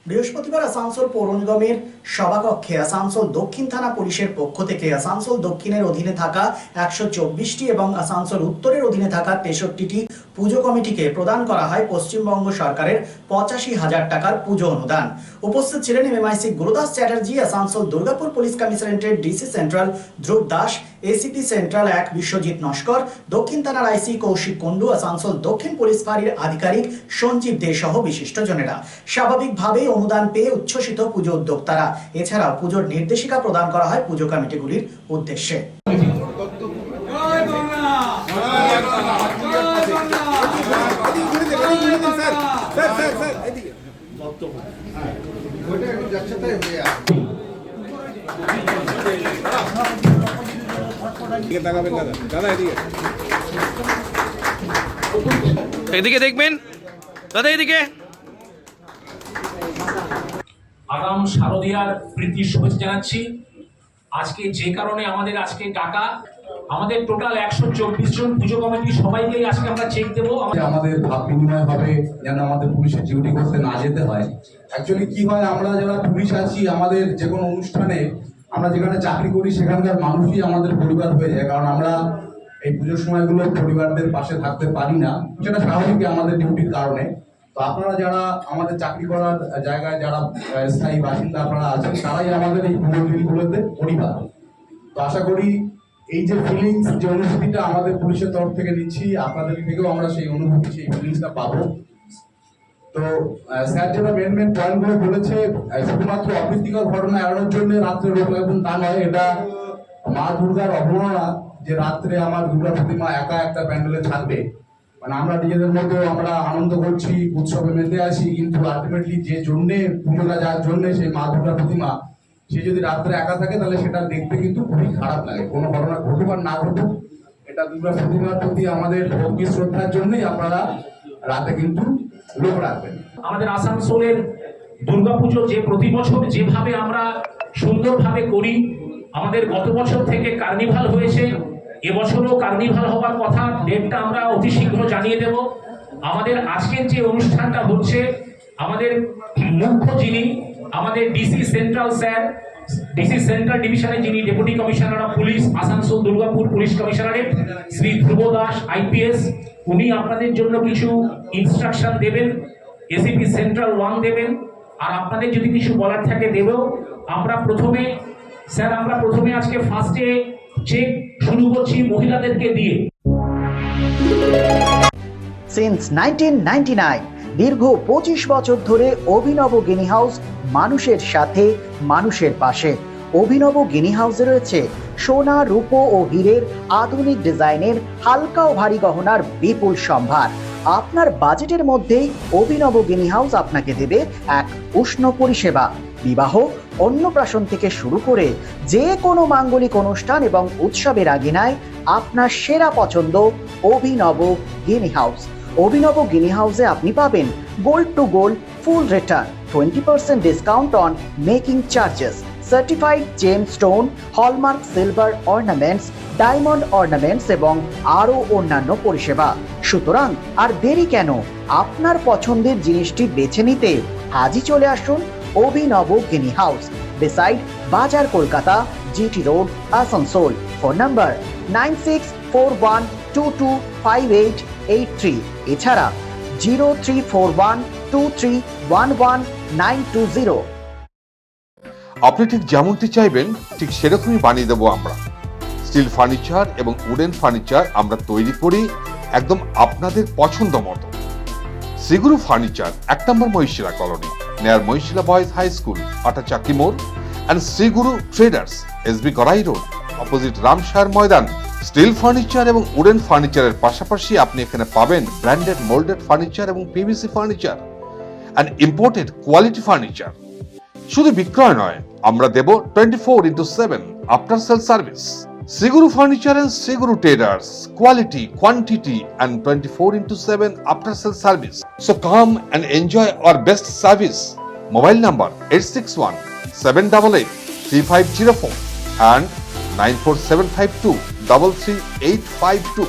বৃহস্পতিবার আসানসোল পৌর নিগমের সভাকক্ষে আসানসোল দক্ষিণ থানা পুলিশের পক্ষ থেকে আসানসোল দক্ষিণের অধীনে থাকা 124টি এবং আসানসোল উত্তরের অধীনে থাকা 63টি পুজো কমিটিকে প্রদান করা হয় পশ্চিমবঙ্গ সরকারের 85,000 টাকার পুজো অনুদান। উপস্থিত ছিলেন এমআইসি গুরুদাস চ্যাটার্জি, আসানসোল দুর্গাপুর পুলিশ কমিশনারেটের DC central Dhruba Das, ACP central 1 Biswajit Naskar, দক্ষিণ থানার আইসি কৌশিক কুন্ডু, আসানসোল দক্ষিণ পুলিশ ফাঁড়ির আধিকারিক সঞ্জীব দে সহ বিশিষ্টজনেরা। স্বাভাবিকভাবেই অনুদান পেয়ে উচ্ছ্বসিত পুজো উদ্যোক্তারা। এছাড়াও পুজোর নির্দেশিকা প্রদান করা হয় পুজো কমিটিগুলির উদ্দেশ্যে। এদিকে দেখবেন দাদা, এদিকে। আগাম শারদীয়ার প্রীতি শুভেচ্ছা জানাচ্ছি। আজকে যে কারণে আমাদের আজকে ডাকা, আমাদের টোটাল 124 জন পুজো কমিটি সবাইকেই আজকে আমরা চেক দেবো। আমাদের ভাব বিনিময় হবে যেন আমাদের পুলিশের ডিউটি করতে না যেতে হয়। অ্যাকচুয়ালি কি হয়, আমরা যারা পুলিশ আছি আমাদের যে কোনো অনুষ্ঠানে, আমরা যেখানে চাকরি করি সেখানকার মানুষই আমাদের পরিবার হয়ে যায়, কারণ আমরা এই পুজোর সময়গুলো পরিবারদের পাশে থাকতে পারি না, সেটা স্বাভাবিক আমাদের ডিউটির কারণে। তো আপনারা যারা আমাদের চাকরি করার জায়গায় যারা স্থায়ী বাসিন্দা আপনারা আছেন, তারাই আমাদের এই পুজো দিনগুলোতে পরিবার। তো আশা করি এই যে ফিলিংস, যে অনুভূতিটা আমাদের পুলিশের তরফ থেকে নিচ্ছি, আপনাদের থেকেও আমরা সেই অনুভূতি, সেই ফিলিংসটা পাবো। তো স্যার যেটা মেন পয়েন্টগুলো বলেছে, শুধুমাত্র অপ্রীতিকর ঘটনা এড়ানোর জন্য রাত্রে রোগ লাগবেন তা নয়, এটা মা দুর্গার অবমাননা যে রাত্রে আমার দুর্গা প্রতিমা একা একটা প্যান্ডেলে থাকবে। মানে আমরা নিজেদের মধ্যে আমরা আনন্দ করছি, উৎসবে মেতে আসি, কিন্তু আলটিমেটলি যে জন্যে পুজোটা, যার জন্যে সেই মা দুর্গার প্রতিমা, সে যদি রাত্রে একা থাকে তাহলে সেটা দেখতে কিন্তু খুবই খারাপ লাগে। কোনো ঘটনা ঘটুক আর না ঘটুক, এটা দুর্গা প্রতিমার প্রতি আমাদের ভক্তি শ্রদ্ধার জন্যই আপনারা রাতে কিন্তু লোক রাখবেন। আমাদের আসানসোলের দুর্গাপুজো যে প্রতি বছর যেভাবে আমরা সুন্দরভাবে করি, আমাদের গত বছর থেকে কার্নিভাল হয়েছে, এবছরও কার্নিভাল হওয়ার কথা, ডেটটা আমরা অতি শীঘ্র জানিয়ে দেব। আমাদের আজকের যে অনুষ্ঠানটা হচ্ছে, আমাদের মুখ্য যিনি আমাদের DC central sir, DC central ডিভিশনে যিনি deputy commissioner of police Asansol Durgapur police commissionerate Shri Dhruba Das IPS, উনি আপনাদের জন্য কিছু ইনস্ট্রাকশন দেবেন, এসিপি সেন্ট্রাল 1 দেবেন, আর আপনাদের যদি কিছু বলার থাকে দেবেও। আমরা প্রথমে আজকে ফার্স্টে চেক শুরু করছি মহিলাদেরকে দিয়ে। সিন্স 1999 দীর্ঘ 25 বছর ধরে অভিনব গিনি হাউস মানুষের সাথে, মানুষের পাশে। অভিনব গিনি হাউসে রয়েছে সোনা, রূপো ও হীরের আধুনিক ডিজাইনের হালকা ও ভারী গহনার বিপুল সম্ভার। আপনার বাজেটের মধ্যেই অভিনব গিনি হাউস আপনাকে দেবে এক উষ্ণ পরিষেবা। বিবাহ, অন্নপ্রাশন থেকে শুরু করে যে কোনো মাঙ্গলিক অনুষ্ঠান এবং উৎসবের আগিনায় আপনার সেরা পছন্দ অভিনব গিনি হাউস। অভিনব গিনি হাউসে আপনি পাবেন gold to gold full return, 20% discount on making charges, certified gem stone, hallmark silver ornaments, diamond ornaments এবং আরও অন্যান্য পরিষেবা। সুতরাং আর দেরি কেন? আপনার পছন্দের জিনিসটি বেছে নিতে আজই চলে আসুন অভিনব গিনি হাউস, বিসাইড বাজার Kolkata, GT road, Asansol. Phone number 9641225883, এছাড়া 034123119220। আপনি ঠিক যেমনটি চাইবেন ঠিক সেরকমই বানিয়ে দেবো আমরা। স্টিল ফার্নিচার এবং উডেন ফার্নিচার আমরা তৈরি করি একদম আপনাদের পছন্দ মতো। Shriguru furniture 1 number Mahishila colony, near Mahishila boys high school, আটা চাকি মোড়, and Shriguru traders, SB Garai road, opposite Ramsayer ময়দান। স্টিল ফার্নিচার এবং উডেন ফার্নিচারের পাশাপাশি আপনি এখানে পাবেন ব্র্যান্ডেড মোল্ডেড ফার্নিচার এবং PVC furniture and imported quality furniture. শুধু বিক্রয় নয়, আমরা দেব 24/7 after sale service. Shriguru furniture and Shri Guru traders, quality, quantity and 24/7 after sale service. So come and enjoy our best service. Mobile number 8617883504 and 94752 33852.